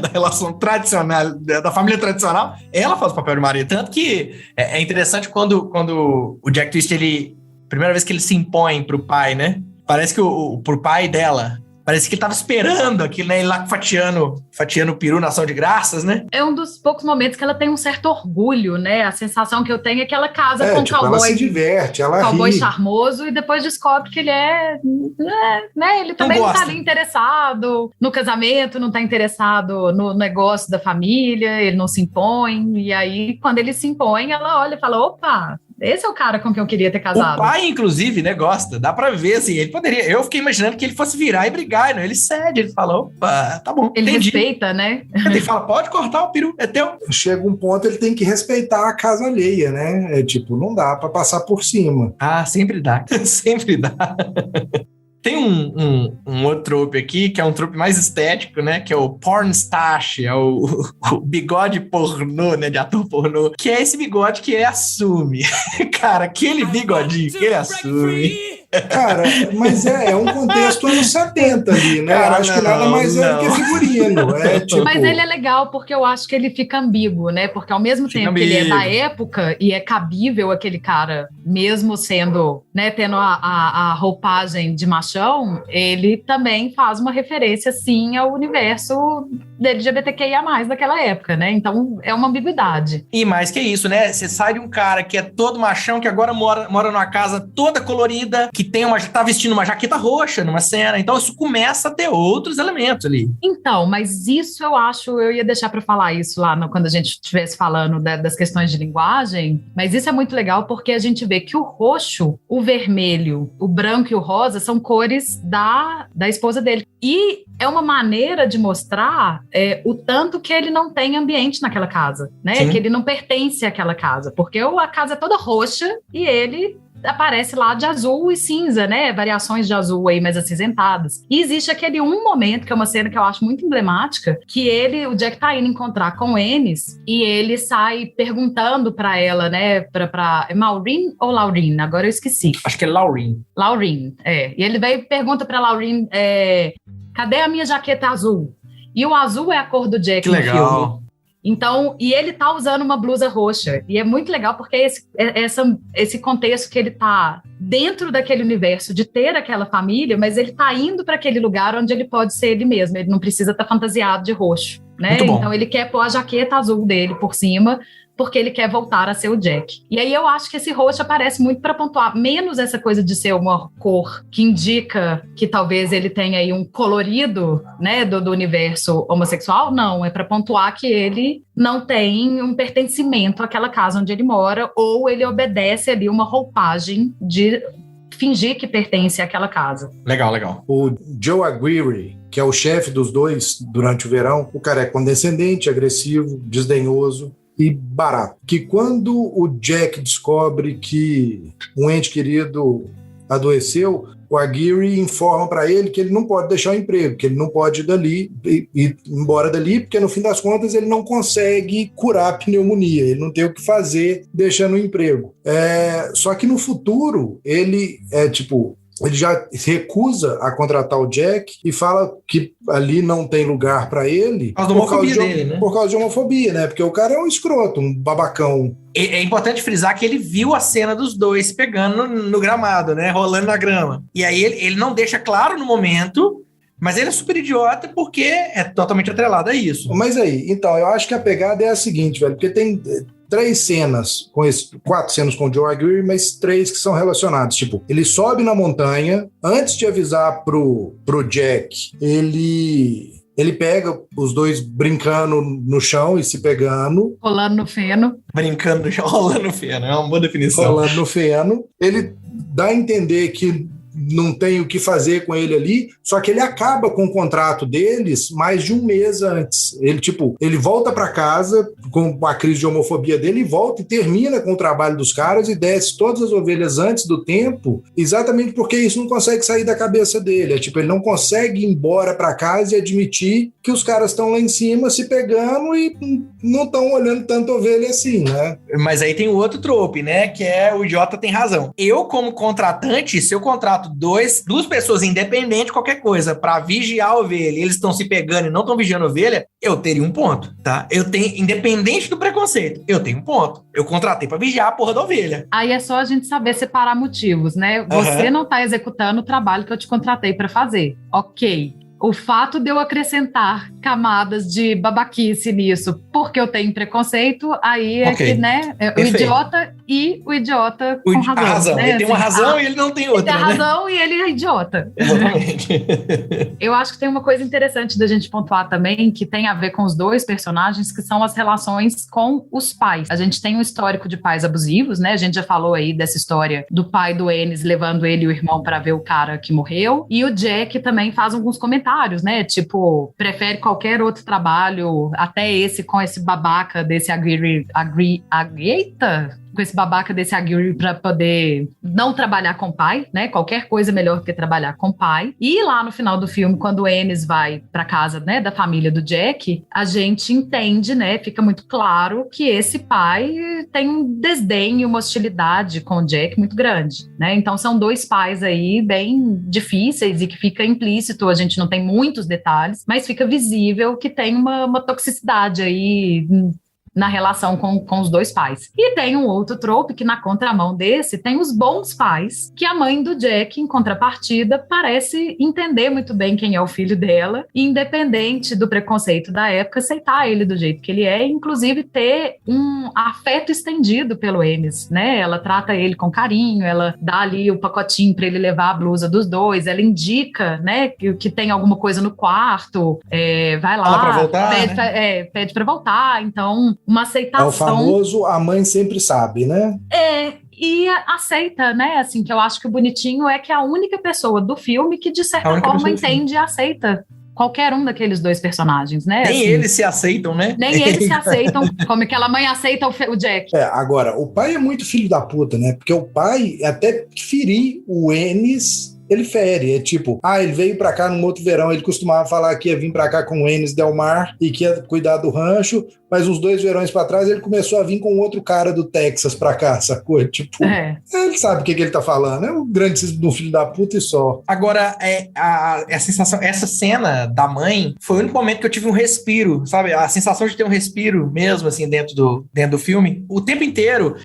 Na relação tradicional, da família tradicional, ela faz o papel de marido. Tanto que é interessante quando o Jack Twist, primeira vez que ele se impõe pro pai, né? Parece que pro pai dela, Parece que ele tava esperando aquilo, né? Ele lá fatiando o peru na ação de graças, né? É um dos poucos momentos que ela tem um certo orgulho, né? A sensação que eu tenho é que ela casa com um tipo, cowboy. ela se diverte, ela cowboy ri. charmoso, e depois descobre que ele né? Ele também não tá ali interessado no casamento, não tá interessado no negócio da família, ele não se impõe. E aí, quando ele se impõe, ela olha e fala: opa, esse é o cara com quem eu queria ter casado. O pai, inclusive, né, gosta. Dá pra ver, assim, ele poderia... Eu fiquei imaginando que ele fosse virar e brigar, né? Ele cede, ele fala, opa, tá bom, ele entendi. respeita, né? Ele fala, pode cortar o peru, é teu. Chega um ponto, ele tem que respeitar a casa alheia, né? É tipo, não dá pra passar por cima. Ah, sempre dá. Sempre dá. Tem um outro trope aqui, que é um trope mais estético, né? Que é o porn stache, é o bigode pornô, né? De ator pornô. Que é esse bigode que ele assume. Cara, aquele bigodinho que ele assume. Cara, mas é um contexto anos 70 ali, né? Cara, acho que nada mais é do que figurino. Tipo... Mas ele é legal porque eu acho que ele fica ambíguo, né? Porque ao mesmo tempo que ele é da época e é cabível aquele cara, mesmo sendo, né, tendo a roupagem de machão, ele também faz uma referência, sim, ao universo LGBTQIA+, daquela época, né? Então é uma ambiguidade. E mais que isso, né? Você sai de um cara que é todo machão, que agora mora numa casa toda colorida, que tá vestindo uma jaqueta roxa numa cena, então isso começa a ter outros elementos ali. Então, mas isso eu ia deixar para falar isso lá quando a gente estivesse falando das questões de linguagem, mas isso é muito legal porque a gente vê que o roxo, o vermelho, o branco e o rosa são cores da esposa dele. E é uma maneira de mostrar o tanto que ele não tem ambiente naquela casa, né? Sim. Que ele não pertence àquela casa, porque a casa é toda roxa e ele aparece lá de azul e cinza, né? Variações de azul aí mais acinzentadas. E existe aquele momento, que é uma cena que eu acho muito emblemática, que o Jack tá indo encontrar com Ennis e ele sai perguntando pra ela, né? Pra Maureen ou Laureen? Agora eu esqueci. Acho que é Laureen. Laureen, E ele vai e pergunta pra Laureen, cadê a minha jaqueta azul? E o azul é a cor do Jack no filme. Então, e ele tá usando uma blusa roxa. E é muito legal porque esse contexto que ele tá dentro daquele universo de ter aquela família, mas ele tá indo para aquele lugar onde ele pode ser ele mesmo. Ele não precisa estar fantasiado de roxo, né? Então ele quer pôr a jaqueta azul dele por cima, porque ele quer voltar a ser o Jack. E aí eu acho que esse roxo aparece muito para pontuar, menos essa coisa de ser uma cor que indica que talvez ele tenha aí um colorido, né, do universo homossexual, não, é para pontuar que ele não tem um pertencimento àquela casa onde ele mora, ou ele obedece ali uma roupagem de fingir que pertence àquela casa. Legal, legal. O Joe Aguirre, que é o chefe dos dois durante o verão, o cara é condescendente, agressivo, desdenhoso e barato. Que quando o Jack descobre que um ente querido adoeceu, o Aguirre informa para ele que ele não pode deixar o emprego, que ele não pode ir dali, ir embora dali, porque no fim das contas ele não consegue curar a pneumonia, ele não tem o que fazer deixando o emprego. Só que no futuro ele ele já recusa a contratar o Jack e fala que ali não tem lugar para ele por causa de homofobia, né? Porque o cara é um escroto, um babacão. É importante frisar que ele viu a cena dos dois pegando no gramado, né? Rolando na grama. E aí ele não deixa claro no momento, mas ele é super idiota porque é totalmente atrelado a isso. Mas aí, então, eu acho que a pegada é a seguinte, velho, porque tem 4 cenas com o Joe Aguirre, mas 3 que são relacionadas. Tipo, ele sobe na montanha, antes de avisar pro Jack, ele pega os dois brincando no chão e se pegando. Rolando no feno. Brincando no chão, rolando no feno, é uma boa definição. Rolando no feno. Ele dá a entender que não tem o que fazer com ele ali, só que ele acaba com o contrato deles mais de um mês antes. Ele volta para casa com a crise de homofobia dele e volta e termina com o trabalho dos caras e desce todas as ovelhas antes do tempo, exatamente porque isso não consegue sair da cabeça dele. Ele não consegue ir embora para casa e admitir que os caras estão lá em cima se pegando e não estão olhando tanto ovelha assim, né? Mas aí tem o outro trope, né? Que é o idiota tem razão. Eu, como contratante, se eu contrato fato, duas pessoas independentes de qualquer coisa pra vigiar a ovelha, e eles estão se pegando e não estão vigiando a ovelha, eu teria um ponto, tá? Eu tenho, independente do preconceito, eu tenho um ponto. Eu contratei pra vigiar a porra da ovelha. Aí é só a gente saber separar motivos, né? Você não tá executando o trabalho que eu te contratei pra fazer. Ok. O fato de eu acrescentar camadas de babaquice nisso, porque eu tenho preconceito, aí é que, né, o idiota e o idiota com razão. A razão. Né? Ele tem uma razão e ele não tem outra, ele tem a razão e ele é idiota. Exatamente. Eu acho que tem uma coisa interessante da gente pontuar também, que tem a ver com os dois personagens, que são as relações com os pais. A gente tem um histórico de pais abusivos, né? A gente já falou aí dessa história do pai do Ennis levando ele e o irmão para ver o cara que morreu. E o Jack também faz alguns comentários, né? Tipo, prefere qualquer outro trabalho, até esse com esse babaca desse com esse babaca desse Aguirre pra poder não trabalhar com o pai, né? Qualquer coisa melhor do que trabalhar com o pai. E lá no final do filme, quando o Ennis vai pra casa, né, da família do Jack, a gente entende, né? Fica muito claro que esse pai tem um desdém e uma hostilidade com o Jack muito grande, né? Então são dois pais aí bem difíceis e que fica implícito, a gente não tem muitos detalhes, mas fica visível que tem uma toxicidade aí na relação com os dois pais. E tem um outro trope que, na contramão desse, tem os bons pais, que a mãe do Jack, em contrapartida, parece entender muito bem quem é o filho dela, e, independente do preconceito da época, aceitar ele do jeito que ele é, e, inclusive ter um afeto estendido pelo Ennis, né? Ela trata ele com carinho, ela dá ali o pacotinho para ele levar a blusa dos dois, ela indica, né, que tem alguma coisa no quarto, vai lá, pra voltar, pede pra voltar, então uma aceitação. É o famoso, a mãe sempre sabe, né? E aceita, né? Assim, que eu acho que o bonitinho é que é a única pessoa do filme que, de certa forma, entende e aceita qualquer um daqueles dois personagens, né? Nem assim, eles se aceitam, né? Nem eles se aceitam, como aquela mãe aceita o Jack. Agora, o pai é muito filho da puta, né? Porque o pai, até ferir o Ennis, ele fere, é tipo, ele veio pra cá num outro verão, ele costumava falar que ia vir pra cá com o Ennis Del Mar e que ia cuidar do rancho, mas uns 2 verões pra trás ele começou a vir com outro cara do Texas pra cá, sacou? Tipo, ele sabe o que ele tá falando, é um grande do filho da puta e só. Agora, a sensação, essa cena da mãe foi o único momento que eu tive um respiro, sabe? A sensação de ter um respiro mesmo, assim, dentro do filme. O tempo inteiro,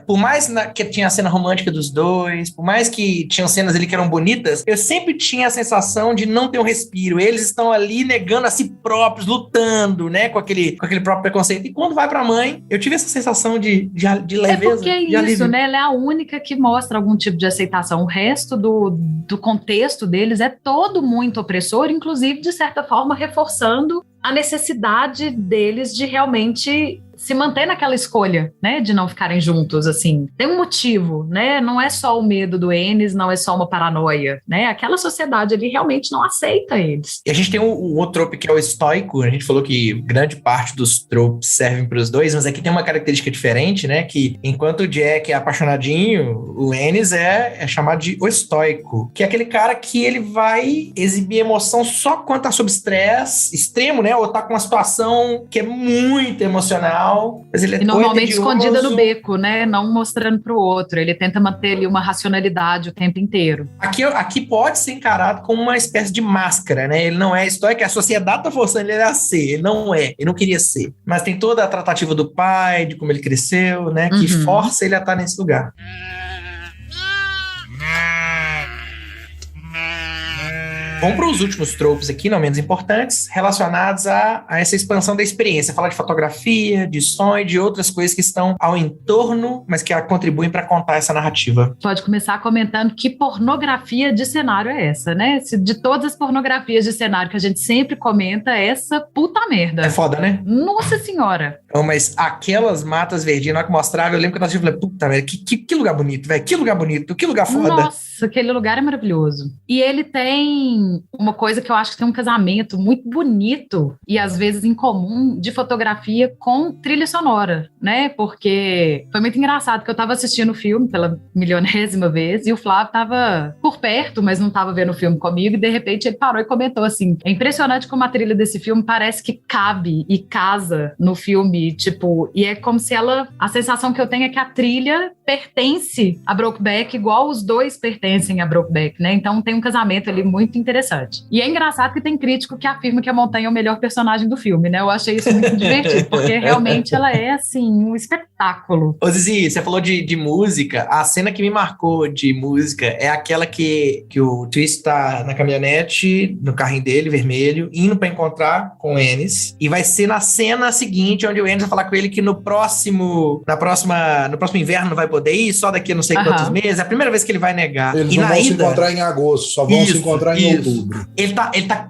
por mais que tinha a cena romântica dos dois, por mais que tinham cenas ali que eram bonitas, eu sempre tinha a sensação de não ter um respiro. Eles estão ali negando a si próprios, lutando, né, com aquele próprio preconceito. E quando vai pra mãe, eu tive essa sensação de leveza. É porque é isso, alívio, né? Ela é a única que mostra algum tipo de aceitação. O resto do contexto deles é todo muito opressor, inclusive, de certa forma, reforçando a necessidade deles de realmente se manter naquela escolha, né, de não ficarem juntos, assim. Tem um motivo, né, não é só o medo do Ennis, não é só uma paranoia, né, aquela sociedade ali realmente não aceita eles. E a gente tem um outro trope que é o estoico, a gente falou que grande parte dos tropes servem para os dois, mas aqui tem uma característica diferente, né, que enquanto o Jack é apaixonadinho, o Ennis é chamado de o estoico, que é aquele cara que ele vai exibir emoção só quando tá sob estresse extremo, né, ou tá com uma situação que é muito emocional, mas ele é e normalmente escondida no beco, né? Não mostrando pro outro. Ele tenta manter ali uma racionalidade o tempo inteiro. Aqui pode ser encarado como uma espécie de máscara, né? Ele não é estoico, a sociedade tá forçando ele a ser. Ele não é, ele não queria ser. Mas tem toda a tratativa do pai, de como ele cresceu, né? Que força ele a estar nesse lugar. Vamos para os últimos tropes aqui, não menos importantes, relacionados a essa expansão da experiência. Falar de fotografia, de som e de outras coisas que estão ao entorno, mas que contribuem para contar essa narrativa. Pode começar comentando que pornografia de cenário é essa, né? De todas as pornografias de cenário que a gente sempre comenta, essa puta merda. É foda, né? Nossa senhora. Não, mas aquelas matas verdinhas, na hora que mostrava, eu lembro que eu tava falando, puta merda, que lugar bonito, velho, que lugar bonito, que lugar foda. Nossa, aquele lugar é maravilhoso. E ele tem uma coisa que eu acho que tem um casamento muito bonito e às vezes incomum de fotografia com trilha sonora, né? Porque foi muito engraçado que eu tava assistindo o filme pela milionésima vez e o Flávio tava por perto, mas não tava vendo o filme comigo e de repente ele parou e comentou assim, é impressionante como a trilha desse filme parece que cabe e casa no filme e é como se a sensação que eu tenho é que a trilha pertence a Brokeback igual os dois pertencem a Brokeback, né? Então tem um casamento ali muito interessante. E é engraçado que tem crítico que afirma que a Montanha é o melhor personagem do filme, né? Eu achei isso muito divertido, porque realmente ela é, assim, um espetáculo. Ô Zizi, você falou de música, a cena que me marcou de música é aquela que o Twist tá na caminhonete, no carrinho dele, vermelho, indo pra encontrar com o Ennis, e vai ser na cena seguinte, onde o Ennis vai falar com ele que no próximo inverno não vai poder ir, só daqui a não sei quantos meses, é a primeira vez que ele vai negar. Eles não vão se encontrar em agosto, só vão se encontrar em outubro.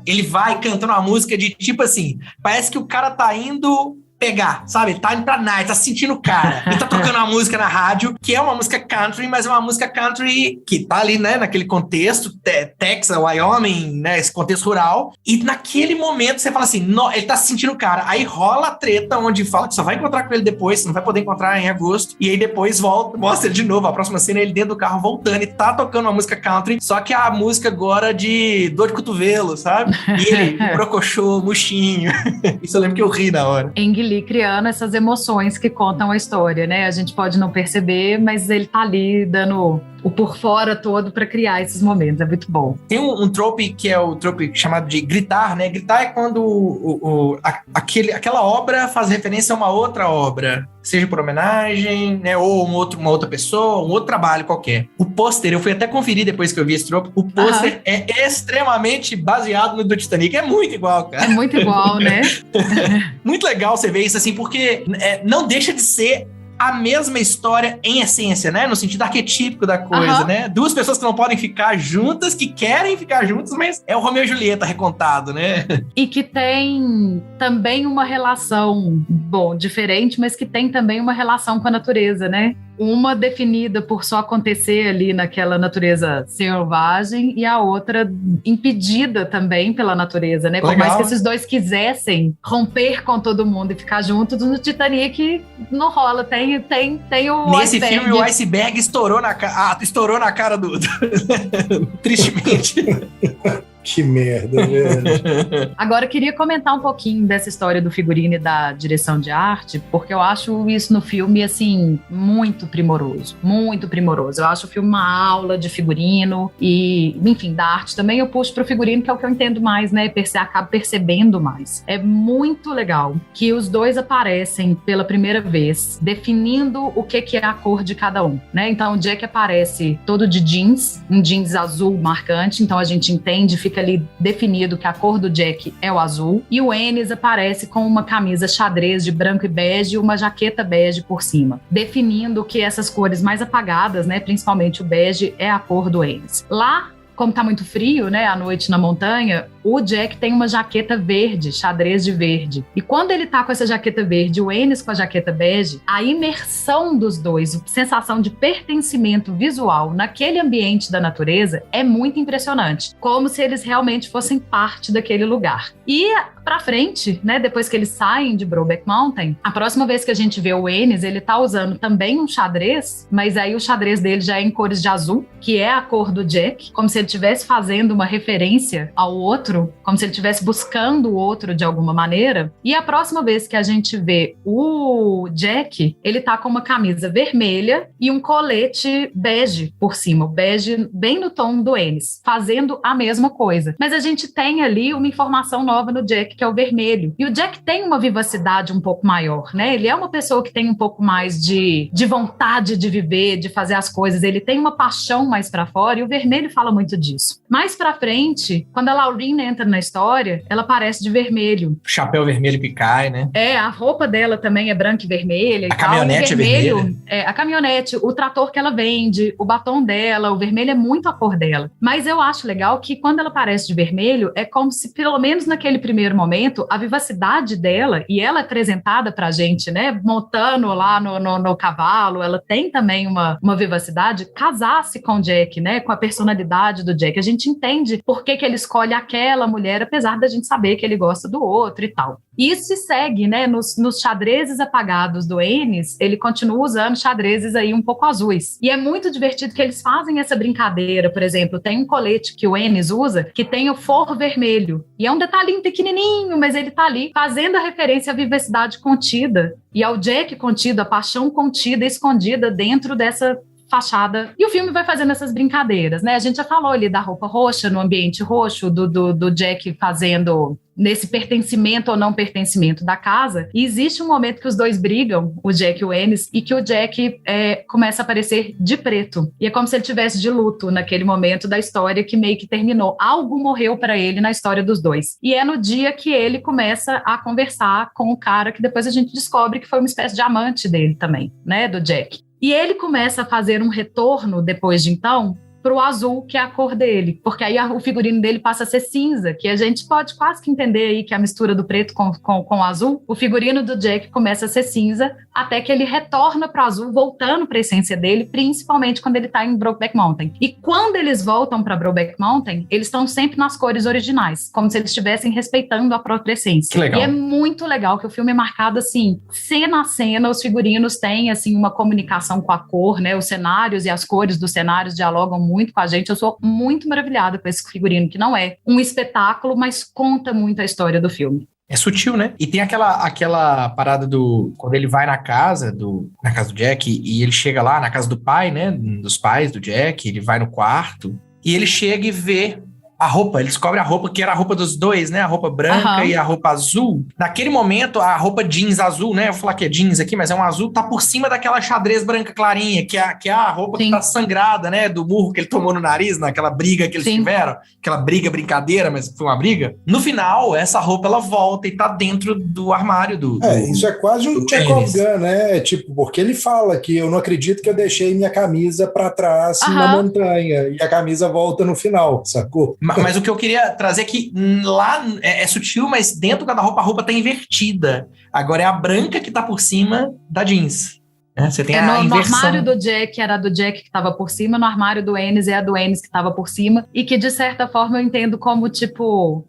Ele vai cantando uma música de tipo assim, parece que o cara tá indo pegar, sabe? Ele tá indo pra night, tá sentindo o cara. Ele tá tocando uma música na rádio, que é uma música country, mas é uma música country que tá ali, né, naquele contexto, Texas, Wyoming, né, esse contexto rural. E naquele momento você fala assim, ele tá sentindo o cara. Aí rola a treta onde fala que só vai encontrar com ele depois, você não vai poder encontrar em agosto. E aí depois volta, mostra ele de novo. A próxima cena é ele dentro do carro voltando e tá tocando uma música country, só que a música agora de dor de cotovelo, sabe? E ele, brocochô, murchinho. Isso eu lembro que eu ri na hora. Criando essas emoções que contam a história, né? A gente pode não perceber, mas ele tá ali dando o por fora todo para criar esses momentos. É muito bom. Tem um trope que é o trope chamado de gritar, né? Gritar é quando aquela obra faz referência a uma outra obra, seja por homenagem, né? Ou uma outra pessoa, um outro trabalho qualquer. O pôster, eu fui até conferir depois que eu vi esse trope, o pôster é extremamente baseado no do Titanic. É muito igual, cara. É muito igual, né? Muito legal você ver isso assim, porque não deixa de ser a mesma história em essência, né? No sentido arquetípico da coisa, né? Duas pessoas que não podem ficar juntas, que querem ficar juntas, mas é o Romeu e Julieta recontado, né? E que tem também uma relação, diferente, mas que tem também uma relação com a natureza, né? Uma definida por só acontecer ali naquela natureza selvagem e a outra impedida também pela natureza, né? Por mais que esses dois quisessem romper com todo mundo e ficar juntos, no Titanic não rola, tem o Nesse iceberg. filme o iceberg estourou na cara do tristemente. Que merda, velho. Agora, eu queria comentar um pouquinho dessa história do figurino e da direção de arte, porque eu acho isso no filme, assim, muito primoroso. Muito primoroso. Eu acho o filme uma aula de figurino e, enfim, da arte também. Eu puxo pro figurino, que é o que eu entendo mais, né? Acabo percebendo mais. É muito legal que os dois aparecem pela primeira vez, definindo o que é a cor de cada um, né? Então, o Jack aparece todo de jeans, um jeans azul marcante, então a gente entende, fica ali definido que a cor do Jack é o azul, e o Ennis aparece com uma camisa xadrez de branco e bege e uma jaqueta bege por cima, definindo que essas cores mais apagadas, né, principalmente o bege, é a cor do Ennis. Lá, como tá muito frio, né, à noite na montanha, o Jack tem uma jaqueta verde, xadrez de verde. E quando ele tá com essa jaqueta verde, o Ennis com a jaqueta bege, a imersão dos dois, a sensação de pertencimento visual naquele ambiente da natureza é muito impressionante. Como se eles realmente fossem parte daquele lugar. E pra frente, né, depois que eles saem de Brokeback Mountain, a próxima vez que a gente vê o Ennis, ele tá usando também um xadrez, mas aí o xadrez dele já é em cores de azul, que é a cor do Jack, como se ele estivesse fazendo uma referência ao outro, como se ele estivesse buscando o outro de alguma maneira. E a próxima vez que a gente vê o Jack, ele tá com uma camisa vermelha e um colete bege por cima, o bege bem no tom do Ennis, fazendo a mesma coisa. Mas a gente tem ali uma informação nova no Jack, que é o vermelho. E o Jack tem uma vivacidade um pouco maior, né? Ele é uma pessoa que tem um pouco mais de vontade de viver, de fazer as coisas. Ele tem uma paixão mais pra fora e o vermelho fala muito disso. Mais pra frente, quando a Laureen entra na história, ela aparece de vermelho. Chapéu vermelho que cai, né? É, a roupa dela também é branca e vermelha. A caminhonete é vermelha. A caminhonete, o trator que ela vende, o batom dela, o vermelho é muito a cor dela. Mas eu acho legal que quando ela aparece de vermelho, é como se, pelo menos naquele primeiro momento, a vivacidade dela, e ela é apresentada pra gente, né, montando lá no cavalo, ela tem também uma vivacidade, casasse com o Jack, né, com a personalidade do Jack. A gente entende por que ele escolhe aquela bela mulher, apesar da gente saber que ele gosta do outro e tal. E isso se segue, né, nos xadrezes apagados do Ennis, ele continua usando xadrezes aí um pouco azuis. E é muito divertido que eles fazem essa brincadeira, por exemplo, tem um colete que o Ennis usa que tem o forro vermelho. E é um detalhinho pequenininho, mas ele tá ali fazendo a referência à vivacidade contida e ao Jack contido, a paixão contida, escondida dentro dessa fachada. E o filme vai fazendo essas brincadeiras, né? A gente já falou ali da roupa roxa, no ambiente roxo, do Jack fazendo nesse pertencimento ou não pertencimento da casa. E existe um momento que os dois brigam, o Jack e o Ennis, e que o Jack começa a aparecer de preto. E é como se ele tivesse de luto naquele momento da história que meio que terminou. Algo morreu para ele na história dos dois. E é no dia que ele começa a conversar com o cara que depois a gente descobre que foi uma espécie de amante dele também, né, do Jack. E ele começa a fazer um retorno, depois de então, pro azul, que é a cor dele. Porque aí o figurino dele passa a ser cinza, que a gente pode quase que entender aí que é a mistura do preto com o azul. O figurino do Jack começa a ser cinza, até que ele retorna pro azul, voltando pra essência dele, principalmente quando ele tá em Brokeback Mountain. E quando eles voltam pra Brokeback Mountain, eles estão sempre nas cores originais, como se eles estivessem respeitando a própria essência. Que legal. E é muito legal que o filme é marcado assim, cena a cena, os figurinos têm assim uma comunicação com a cor, né? Os cenários e as cores dos cenários dialogam muito com a gente. Eu sou muito maravilhada com esse figurino, que não é um espetáculo, mas conta muito a história do filme. É sutil, né? E tem aquela parada quando ele vai na casa do Jack e ele chega lá na casa do pai, né? Dos pais do Jack, ele vai no quarto e ele chega e vê a roupa, ele descobre a roupa que era a roupa dos dois, né? A roupa branca e a roupa azul. Naquele momento, a roupa jeans azul, né? Eu vou falar que é jeans aqui, mas é um azul, tá por cima daquela xadrez branca clarinha, que é a roupa que tá sangrada, né? Do murro que ele tomou no nariz, naquela briga que eles tiveram. Aquela brincadeira, mas foi uma briga. No final, essa roupa, ela volta e tá dentro do armário isso é quase um Chekhov Gun, né? Tipo, porque ele fala que eu não acredito que eu deixei minha camisa pra trás na montanha. E a camisa volta no final, sacou? Mas o que eu queria trazer é que lá é sutil, mas dentro da roupa, a roupa tá invertida. Agora é a branca que tá por cima da jeans. Você tem a inversão. No armário do Jack era a do Jack que estava por cima, no armário do Ennis é a do Ennis que estava por cima, e que de certa forma eu entendo como tipo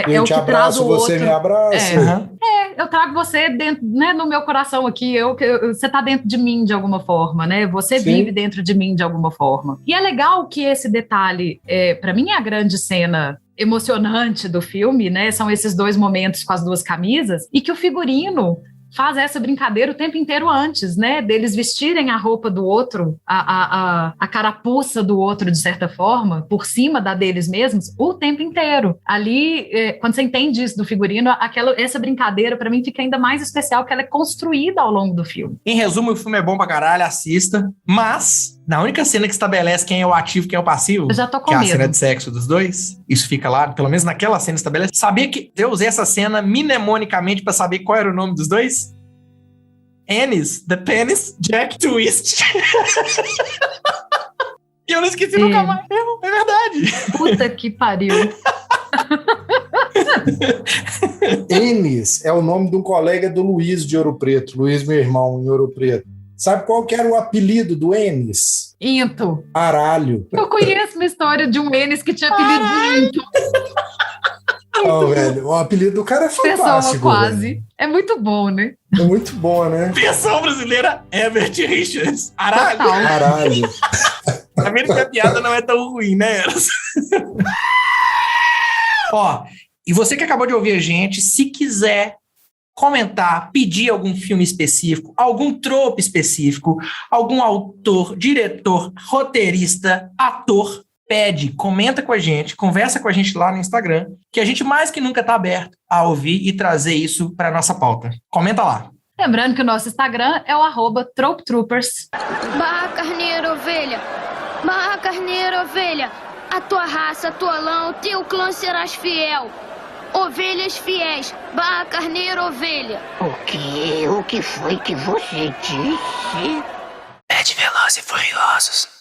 eu te abraço, você me abraça. Eu trago você dentro, né, no meu coração aqui, você tá dentro de mim de alguma forma, né? Você vive dentro de mim de alguma forma. E é legal que esse detalhe, para mim é a grande cena emocionante do filme, né? São esses dois momentos com as duas camisas, e que o figurino faz essa brincadeira o tempo inteiro antes, né? Deles vestirem a roupa do outro, a carapuça do outro, de certa forma, por cima da deles mesmos, o tempo inteiro. Ali, quando você entende isso do figurino, essa brincadeira, pra mim, fica ainda mais especial, porque ela é construída ao longo do filme. Em resumo, o filme é bom pra caralho, assista, mas na única cena que estabelece quem é o ativo e quem é o passivo, eu já tô com que é a medo. cena de sexo dos dois, isso fica lá, pelo menos naquela cena estabelece. Sabia que eu usei essa cena mnemonicamente pra saber qual era o nome dos dois? Ennis, The Penis, Jack Twist. E eu não esqueci nunca mais. É verdade. Puta que pariu. Ennis é o nome de um colega do Luiz de Ouro Preto. Luiz, meu irmão, em Ouro Preto. Sabe qual que era o apelido do Ennis? Into. Aralho. Eu conheço uma história de um Ennis que tinha apelido de Into. Não, velho, o apelido do cara é fantástico. Pessoa quase. Velho. É muito bom, né? É muito bom, né? Versão brasileira, Herbert Richards. Aralho. Aralho. Tá vendo que a piada não é tão ruim, né? Ó, e você que acabou de ouvir a gente, se quiser comentar, pedir algum filme específico, algum trope específico, algum autor, diretor, roteirista, ator, pede, comenta com a gente, conversa com a gente lá no Instagram, que a gente mais que nunca tá aberto a ouvir e trazer isso para nossa pauta. Comenta lá. Lembrando que o nosso Instagram é o @tropetroopers. Barra carneiro, ovelha. Barra carneiro, ovelha. A tua raça, a tua lã, o teu clã serás fiel. Ovelhas fiéis. Barra carneiro, ovelha. O quê? O que foi que você disse? É de Velozes e Furiosos.